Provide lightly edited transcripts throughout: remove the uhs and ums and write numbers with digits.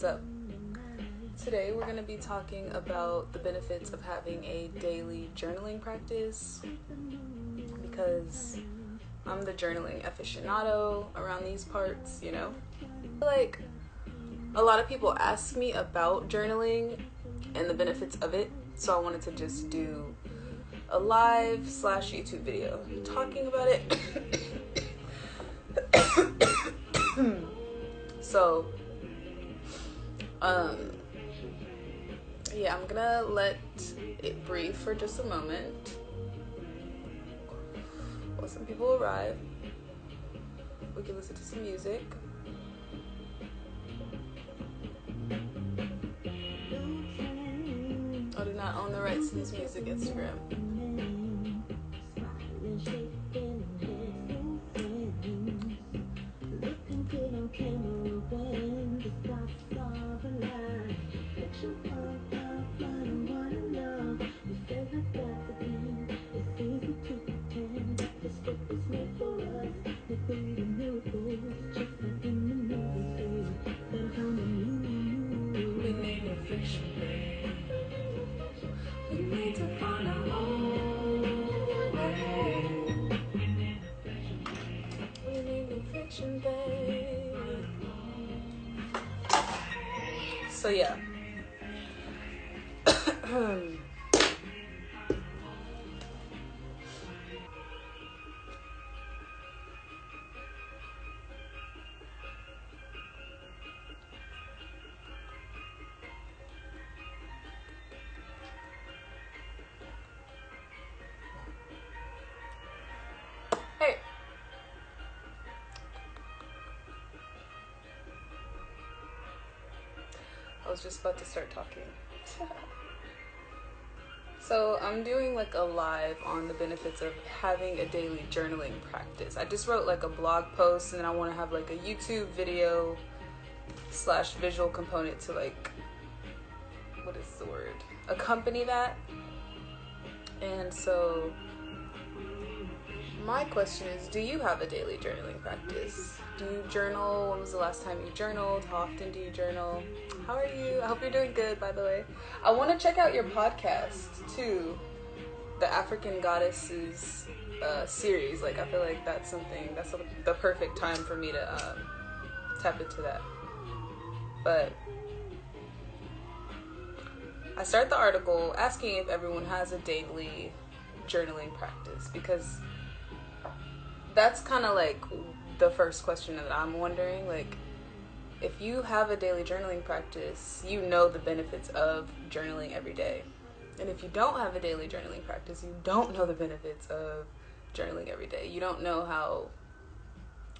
what's up? Today we're going to be talking about the benefits of having a daily journaling practice, because I'm the journaling aficionado around these parts, you know? Like, a lot of people ask me about journaling and the benefits of it, so I wanted to just do a live / YouTube video talking about it. So, yeah, I'm gonna let it breathe for just a moment while some people arrive. We can listen to some music. I do not own the rights to this music, Instagram. So yeah. Hey. I was just about to start talking. So I'm doing like a live on the benefits of having a daily journaling practice. I just wrote like a blog post, and then I want to have like a YouTube video / visual component to like, what is the word? Accompany that. And so my question is, do you have a daily journaling practice? Do you journal? When was the last time you journaled? How often do you journal? How are you? I hope you're doing good, by the way. I want to check out your podcast, too. The African Goddesses series. Like, I feel like that's the perfect time for me to tap into that. But I start the article asking if everyone has a daily journaling practice, because that's kind of like the first question that I'm wondering. Like, if you have a daily journaling practice, you know the benefits of journaling every day. And if you don't have a daily journaling practice, you don't know the benefits of journaling every day. You don't know how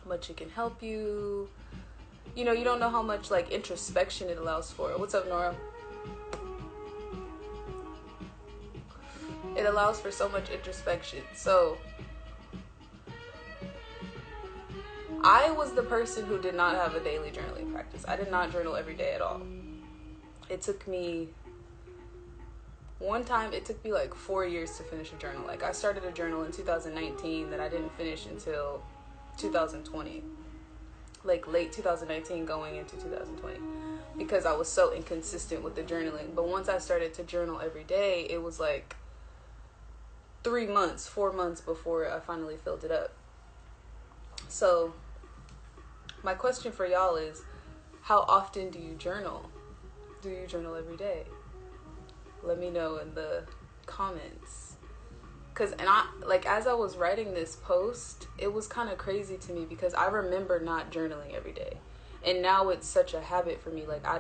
much it can help you. You know, you don't know how much like introspection it allows for. What's up, Nora? It allows for so much introspection. So I was the person who did not have a daily journaling practice. I did not journal every day at all. It took me like 4 years to finish a journal. Like, I started a journal in 2019 that I didn't finish until 2020. Like, late 2019 going into 2020. Because I was so inconsistent with the journaling. But once I started to journal every day, it was like 4 months before I finally filled it up. So my question for y'all is, how often do you journal? Do you journal every day? Let me know in the comments. As I was writing this post, it was kind of crazy to me because I remember not journaling every day. And now it's such a habit for me. Like, I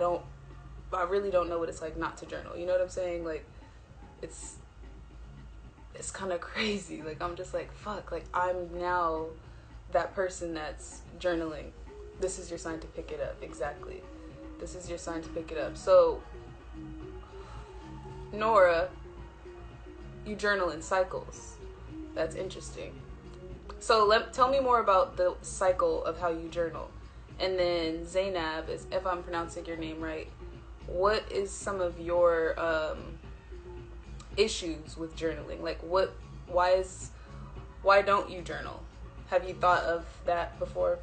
really don't know what it's like not to journal. You know what I'm saying? Like, it's kind of crazy. Like, I'm just like, fuck, like, I'm now that person that's journaling. This is your sign to pick it up. Exactly. This is your sign to pick it up. So, Nora, you journal in cycles. That's interesting. So tell me more about the cycle of how you journal. And then Zainab, if I'm pronouncing your name right, what is some of your issues with journaling? Like, why don't you journal? Have you thought of that before?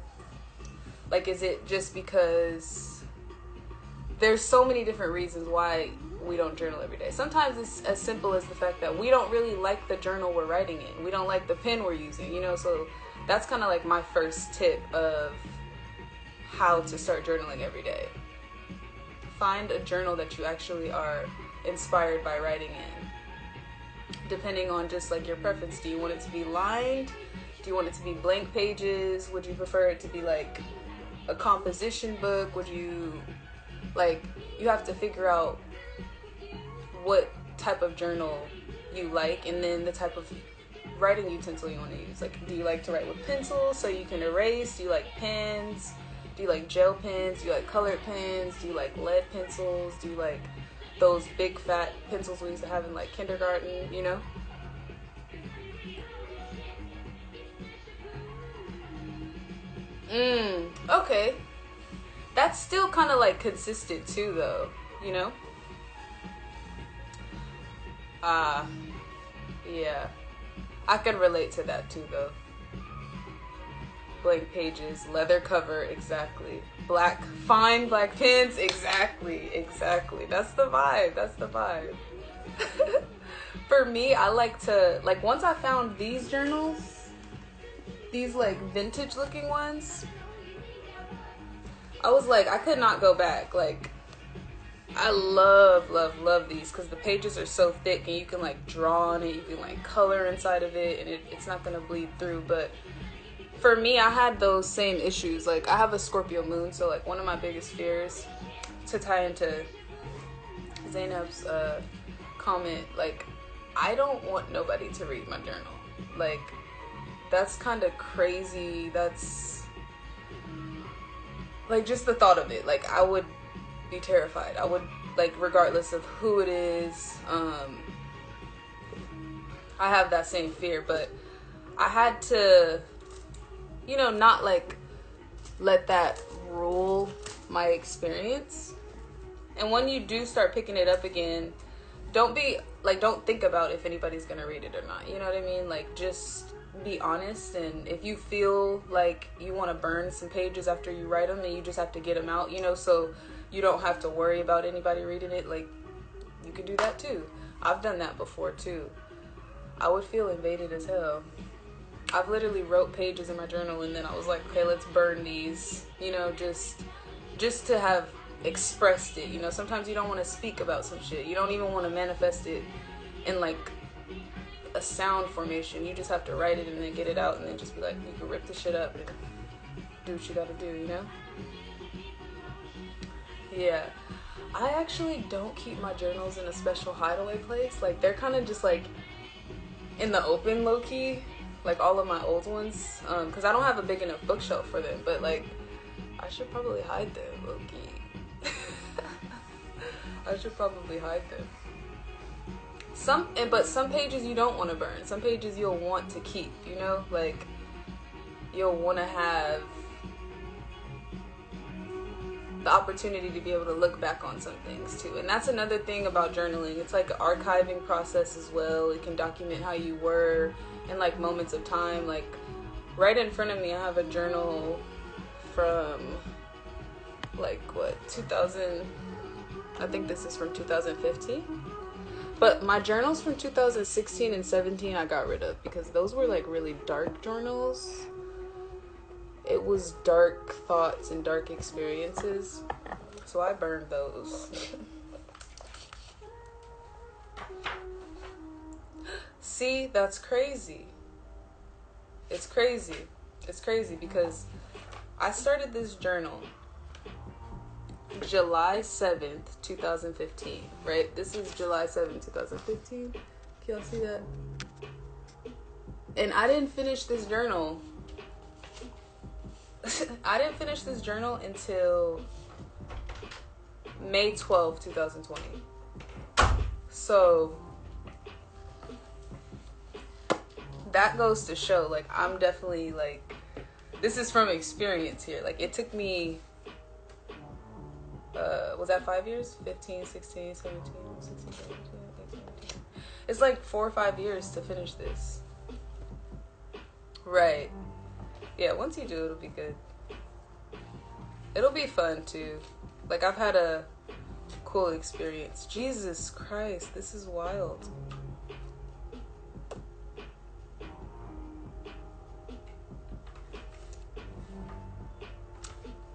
Like, is it just because there's so many different reasons why we don't journal every day. Sometimes it's as simple as the fact that we don't really like the journal we're writing in. We don't like the pen we're using, you know? So that's kind of like my first tip of how to start journaling every day. Find a journal that you actually are inspired by writing in. Depending on just like your preference. Do you want it to be lined? Do you want it to be blank pages? Would you prefer it to be like a composition book? Would you, like, you have to figure out what type of journal you like, and then the type of writing utensil you want to use. Like, do you like to write with pencils so you can erase? Do you like pens? Do you like gel pens? Do you like colored pens? Do you like lead pencils? Do you like those big fat pencils we used to have in like kindergarten, you know? Okay. That's still kind of like consistent too, though, you know? Yeah. I can relate to that too, though. Blank pages, leather cover, exactly. Black, fine black pens, exactly. That's the vibe. For me, I like to, like, once I found these journals, these like vintage looking ones, I was like, I could not go back. Like, I love these because the pages are so thick and you can like draw on it, you can like color inside of it, and it's not gonna bleed through. But for me, I had those same issues. Like, I have a Scorpio moon, so like one of my biggest fears, to tie into Zainab's comment, like, I don't want nobody to read my journal. Like, that's kind of crazy. That's like, just the thought of it, like, I would be terrified. I would, like, regardless of who it is, I have that same fear. But I had to, you know, not like let that rule my experience. And when you do start picking it up again, don't think about if anybody's gonna read it or not, you know what I mean? Like, just be honest. And if you feel like you want to burn some pages after you write them, then you just have to get them out, you know, so you don't have to worry about anybody reading it. Like, you can do that too. I've done that before too. I would feel invaded as hell. I've literally wrote pages in my journal and then I was like, okay, let's burn these, you know, just to have expressed it. You know, sometimes you don't want to speak about some shit. You don't even want to manifest it in like a sound formation. You just have to write it and then get it out, and then just be like, you can rip the shit up and do what you gotta do, you know? Yeah. I actually don't keep my journals in a special hideaway place. Like, they're kind of just like in the open, low-key, like all of my old ones, because I don't have a big enough bookshelf for them. But like, I should probably hide them, low-key. I should probably hide them. But some pages you don't want to burn. Some pages you'll want to keep, you know? Like, you'll want to have the opportunity to be able to look back on some things too. And that's another thing about journaling. It's like an archiving process as well. It can document how you were in like moments of time. Like, right in front of me, I have a journal from like 2000. I think this is from 2015. But my journals from 2016 and 17 I got rid of because those were like really dark journals. It was dark thoughts and dark experiences. So I burned those. See, that's crazy. It's crazy. It's crazy because I started this journal July 7th, 2015, right? This is July 7th, 2015. Can y'all see that? And I didn't finish this journal. I didn't finish this journal until May 12th, 2020. So that goes to show, like, I'm definitely, like, this is from experience here. Like, it took me, was that 5 years? 15, 16, 17, 16, 17, 18, 19. It's like 4 or 5 years to finish this. Right. Yeah, once you do, it'll be good. It'll be fun, too. Like, I've had a cool experience. Jesus Christ, this is wild.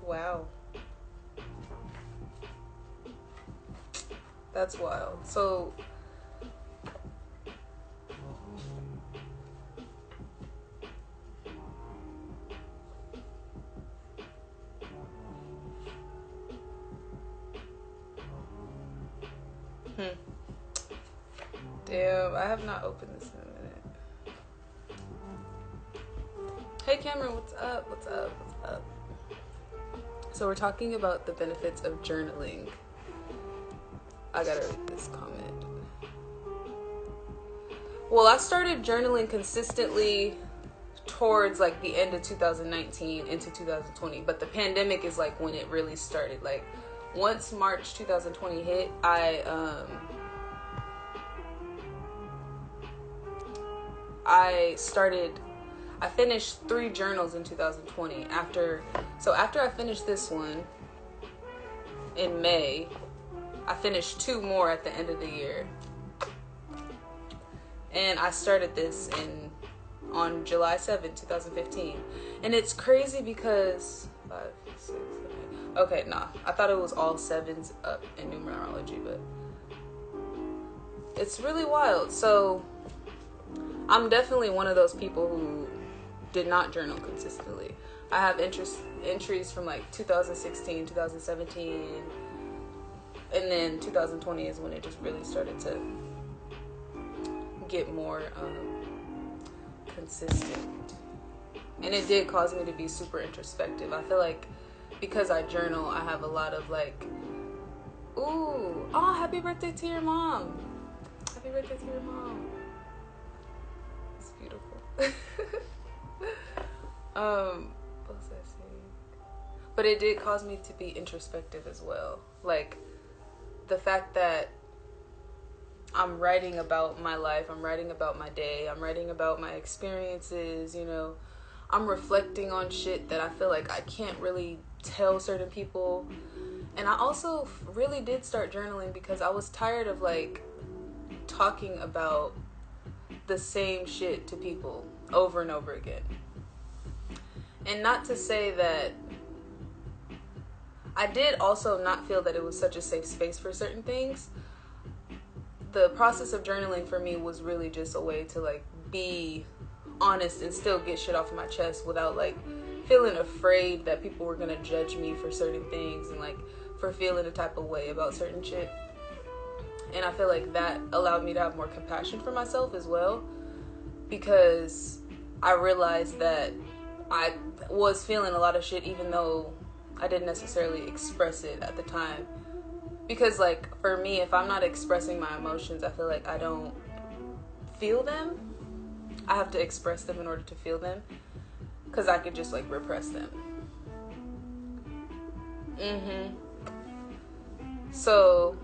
Wow. That's wild. So damn, I have not opened this in a minute. Hey Cameron, what's up? What's up? What's up? So we're talking about the benefits of journaling. I gotta read this comment. Well, I started journaling consistently towards like the end of 2019 into 2020, but the pandemic is like when it really started. Like once March 2020 hit, I finished 3 journals in 2020 after I finished this one in May, I finished 2 more at the end of the year. And I started this on July 7th, 2015. And it's crazy because 5, 6, 7, 8. Okay, nah. I thought it was all 7s up in numerology, but it's really wild. So I'm definitely one of those people who did not journal consistently. I have entries from like 2016, 2017, and then 2020 is when it just really started to get more consistent. And it did cause me to be super introspective. I feel like because I journal, I have a lot of like, ooh, oh, happy birthday to your mom. Happy birthday to your mom. It's beautiful. What was I saying? But it did cause me to be introspective as well. Like the fact that I'm writing about my life, I'm writing about my day, I'm writing about my experiences, you know, I'm reflecting on shit that I feel like I can't really tell certain people. And I also really did start journaling because I was tired of like talking about the same shit to people over and over again. And not to say that I did also not feel that it was such a safe space for certain things. The process of journaling for me was really just a way to like be honest and still get shit off my chest without like feeling afraid that people were gonna judge me for certain things and like for feeling a type of way about certain shit. And I feel like that allowed me to have more compassion for myself as well, because I realized that I was feeling a lot of shit even though I didn't necessarily express it at the time. Because like for me, if I'm not expressing my emotions, I feel like I don't feel them. I have to express them in order to feel them, because I could just like repress them. So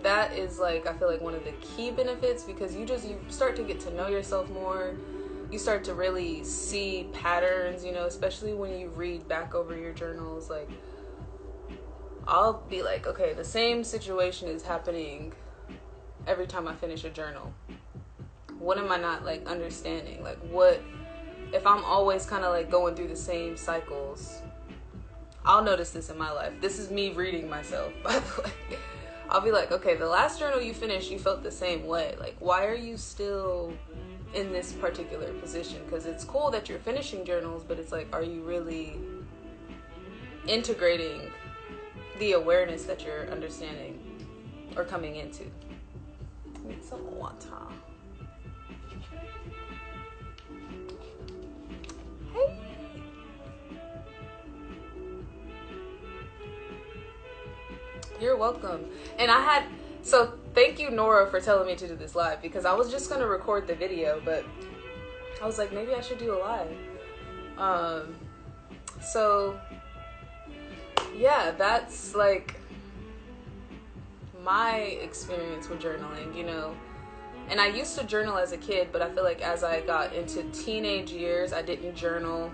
that is like, I feel like one of the key benefits, because you start to get to know yourself more. You start to really see patterns, you know, especially when you read back over your journals. Like I'll be like, okay, the same situation is happening every time I finish a journal. What am I not like understanding? Like what, if I'm always kind of like going through the same cycles, I'll notice this in my life. This is me reading myself, by the way. I'll be like, okay, the last journal you finished, you felt the same way. Like, why are you still in this particular position? Because it's cool that you're finishing journals, but it's like, are you really integrating the awareness that you're understanding or coming into? I need some water. Hey. You're welcome. And so thank you, Nora, for telling me to do this live, because I was just going to record the video, but I was like, maybe I should do a live. So yeah, that's like my experience with journaling, you know. And I used to journal as a kid, but I feel like as I got into teenage years, I didn't journal.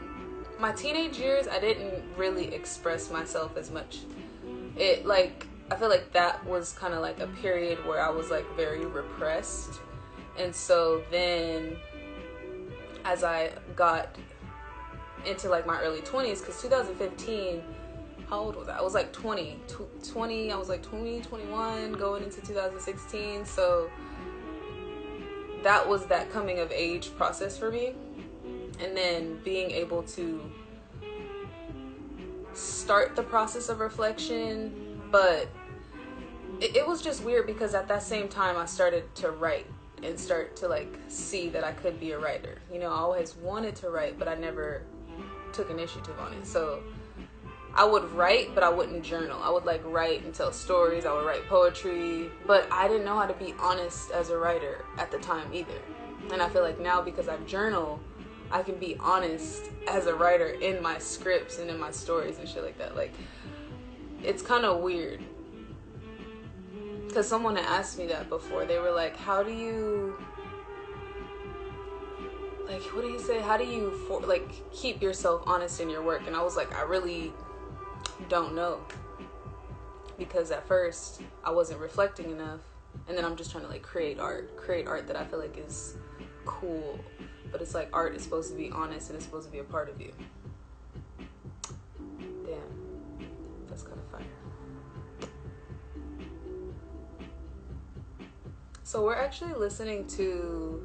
My teenage years, I didn't really express myself as much it like, I feel like that was kind of like a period where I was like very repressed. And so then as I got into like my early 20s, because 2015, how old was I? I was like 20, I was like 20, 21 going into 2016. So that was that coming of age process for me. And then being able to start the process of reflection. But it was just weird because at that same time I started to write and start to like see that I could be a writer. You know, I always wanted to write, but I never took initiative on it. So I would write, but I wouldn't journal. I would like write and tell stories. I would write poetry, but I didn't know how to be honest as a writer at the time either. And I feel like now, because I journal, I can be honest as a writer in my scripts and in my stories and shit like that. Like, it's kind of weird. Because someone had asked me that before. They were like, how do you, like, what do you say? How do you, keep yourself honest in your work? And I was like, I really don't know. Because at first, I wasn't reflecting enough. And then I'm just trying to, like, create art that I feel like is cool. But it's like, art is supposed to be honest and it's supposed to be a part of you. Damn. That's kind of fire. So we're actually listening to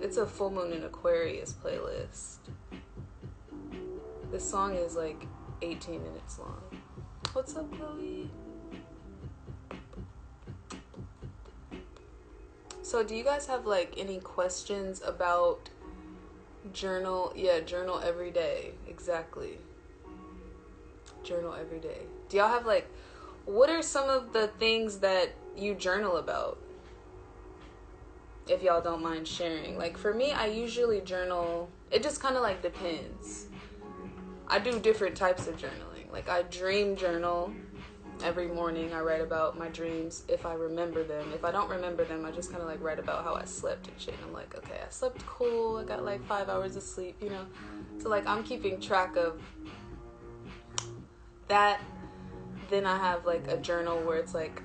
it's a full moon in Aquarius playlist. This song is like 18 minutes long. What's up, Chloe? So do you guys have like any questions about journal? Yeah, journal every day. Exactly. Journal every day. Do y'all have like, what are some of the things that you journal about? If y'all don't mind sharing. Like for me, I usually journal, it just kind of like depends. I do different types of journaling. Like I dream journal. Every morning I write about my dreams if I remember them. If I don't remember them, I just kind of like write about how I slept and shit. And I'm like, okay, I slept cool. I got like 5 hours of sleep, you know? So like I'm keeping track of that. Then I have like a journal where it's like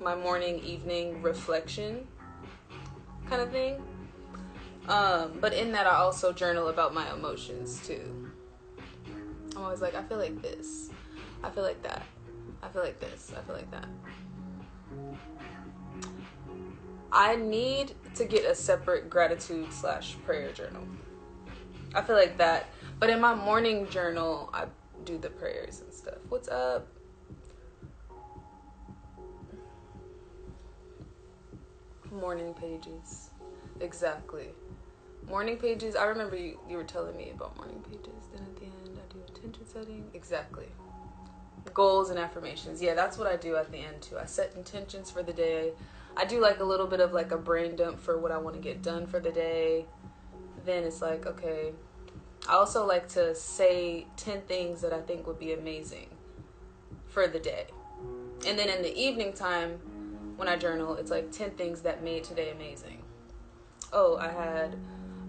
my morning, evening reflection kind of thing. But in that I also journal about my emotions too. I'm always like, I feel like this. I feel like that. I feel like this. I feel like that. I need to get a separate gratitude/prayer journal. I feel like that. But in my morning journal, I do the prayers and stuff. What's up? Morning pages. Exactly. Morning pages. I remember you were telling me about morning pages. Then at the end, I do intention setting. Exactly. Goals and affirmations. Yeah, that's what I do at the end too. I set intentions for the day. I do like a little bit of like a brain dump for what I want to get done for the day. Then it's like, okay. I also like to say 10 things that I think would be amazing for the day. And then in the evening time, when I journal, it's like 10 things that made today amazing. Oh, I had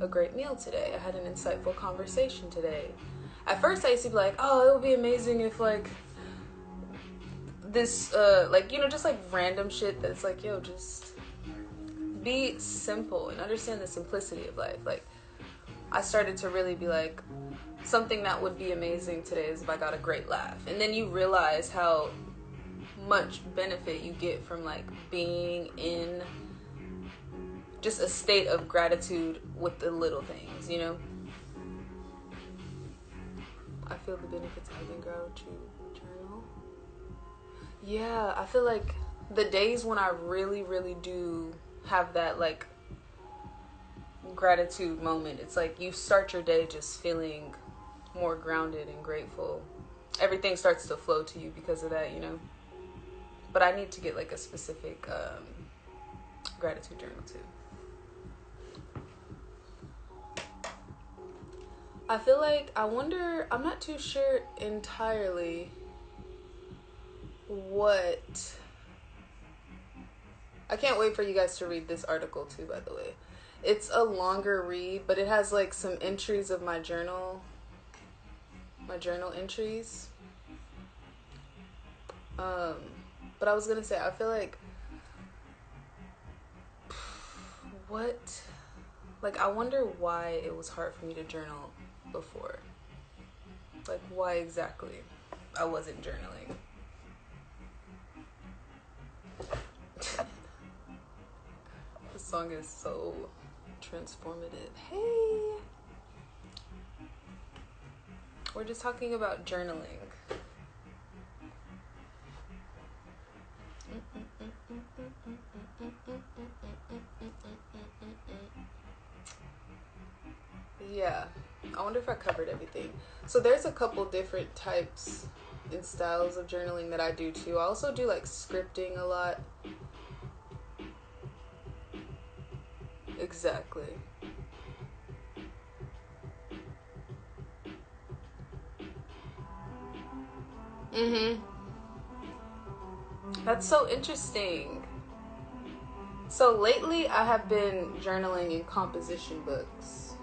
a great meal today. I had an insightful conversation today. At first I used to be like, oh, it would be amazing if like this, like, you know, just like random shit that's like, yo, just be simple and understand the simplicity of life. Like, I started to really be like, something that would be amazing today is if I got a great laugh. And then you realize how much benefit you get from like being in just a state of gratitude with the little things, you know? I feel the benefits of having gratitude journal. Yeah, I feel like the days when I really, really do have that like gratitude moment, it's like you start your day just feeling more grounded and grateful. Everything starts to flow to you because of that, you know? But I need to get like a specific gratitude journal too. I feel like, I wonder, I'm not too sure entirely what, I can't wait for you guys to read this article too, by the way. It's a longer read, but it has like some entries of my journal. my journal entries. But I was gonna say, I feel like, I wonder why it was hard for me to journal before. Like, why exactly I wasn't journaling. This song is so transformative. Hey! We're just talking about journaling. Yeah, I wonder if I covered everything. So there's a couple different types and styles of journaling that I do too. I also do like scripting a lot. Exactly. That's so interesting. So lately I have been journaling in composition books.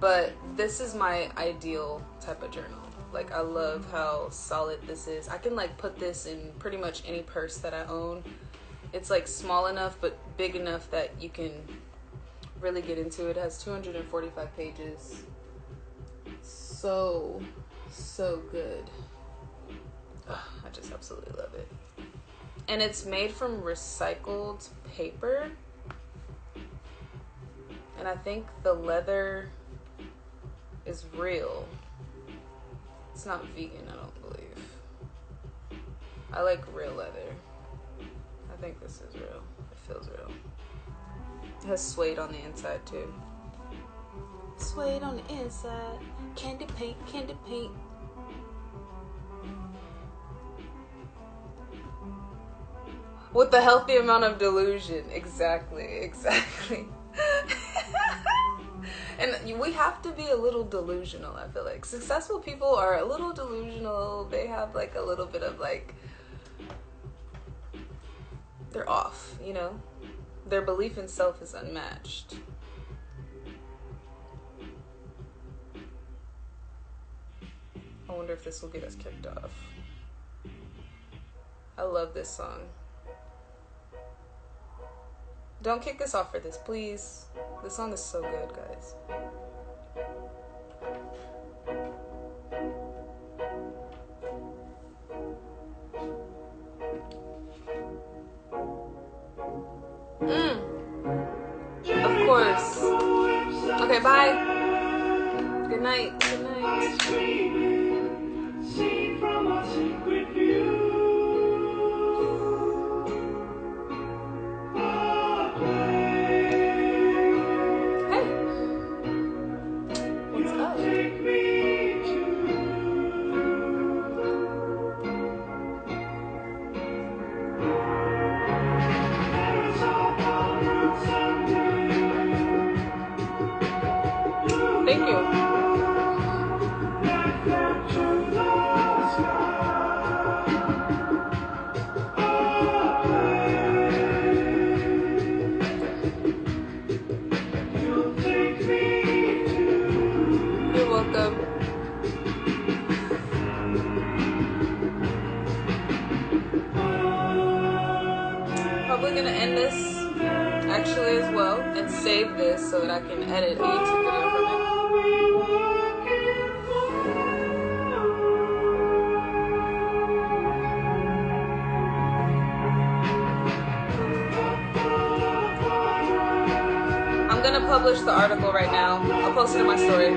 But this is my ideal type of journal. Like, I love how solid this is. I can like put this in pretty much any purse that I own. It's like small enough but big enough that you can really get into it. It has 245 pages. So good. Ugh, I just absolutely love it. And it's made from recycled paper. And I think the leather is real. It's not vegan, I don't believe. I like real leather. I think this is real. It feels real. It has suede on the inside too. Suede on the inside. Candy paint, candy paint. With the healthy amount of delusion. Exactly. And we have to be a little delusional, I feel like. Successful people are a little delusional. They have like a little bit of like, they're off, you know? Their belief in self is unmatched. I wonder if this will get us kicked off. I love this song. Don't kick us off for this, please. This song is so good, guys. Of course. Okay, bye. Good night. Good night. See from a secret view. Thank you. You're welcome. Probably gonna end this actually as well and save this so that I can edit a YouTube video from it. I'm gonna publish the article right now. I'll post it in my story.